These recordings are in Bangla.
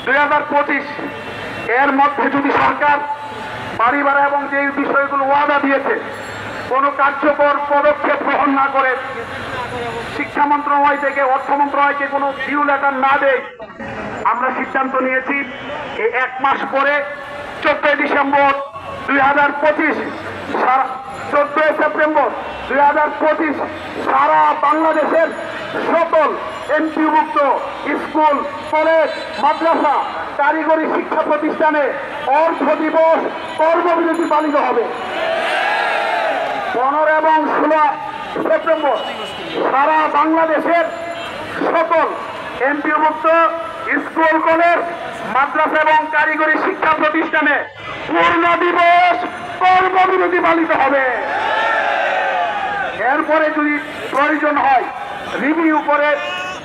2025 এর মধ্যে যদি সরকার বাড়ি ভাড়া এবং যে বিষয়গুলো ওয়াদা দিয়েছে কোনো কার্যকর পদক্ষেপ গ্রহণ না করে, শিক্ষা মন্ত্রণালয় থেকে অর্থ মন্ত্রণালয়কে কোনো ডিউ লেটার না দেয়, আমরা সিদ্ধান্ত নিয়েছি এই 1 মাস পরে 14 ডিসেম্বর 2025 14 সেপ্টেম্বর 2025 সারা বাংলাদেশের সকল এমপিভুক্ত স্কুল, কলেজ, মাদ্রাসা, কারিগরি শিক্ষা প্রতিষ্ঠানে অর্থ দিবস কর্মবিরতি পালিত হবে। 15 এবং 16 সেপ্টেম্বর সারা বাংলাদেশের সকল এমপিভুক্ত স্কুল, কলেজ, মাদ্রাসা এবং কারিগরি শিক্ষা প্রতিষ্ঠানে পূর্ণ দিবস কর্মবিরতি পালিত হবে। এরপরে যদি প্রয়োজন হয় রিভিউ করে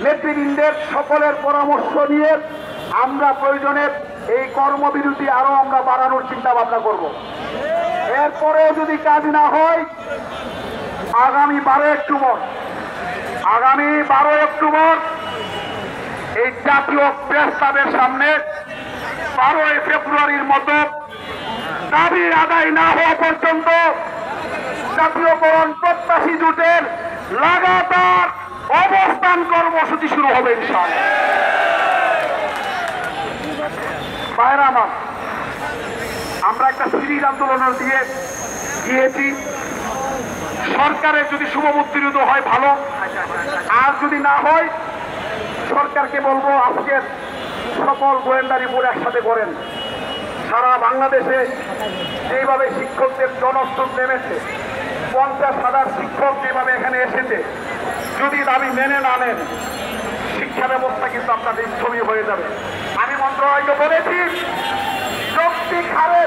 নেতৃবৃন্দের সকলের পরামর্শ নিয়ে আমরা প্রয়োজনে এই কর্মবিরতি আরো আমরা বাড়ানোর চিন্তা ভাবনা করব। এরপরেও যদি কাজ না হয় আগামী 12 অক্টোবর এই জাতীয় প্রেস ক্লাবের সামনে 12 ফেব্রুয়ারির মতো দাবি আদায় না হওয়া পর্যন্ত জাতীয়করণ প্রত্যাশী জোটের লাগাতার অবস্থান কর্মসূচি শুরু হবে ইনশাআল্লাহ। ভাইরা আমার, আমরা একটা সিরিজ আন্দোলনের দিয়ে গিয়েছি। সরকারের যদি শুভবুদ্ধিরুদ্ধ হয় ভালো, আর যদি না হয় সরকারকে বলবো আজকের সকল গোয়েন্দা রিপোর্ট একসাথে করেন। সারা বাংলাদেশে যেভাবে শিক্ষকদের জনস্রোত নেমেছে, 50,000 শিক্ষক যেভাবে এখানে এসেছে, যদি দাবি মেনে না নেন শিক্ষা ব্যবস্থা কিন্তু আপনাদের স্থবির হয়ে যাবে। আমি মন্ত্রণালয়কে বলেছি যৌক্তিক হারে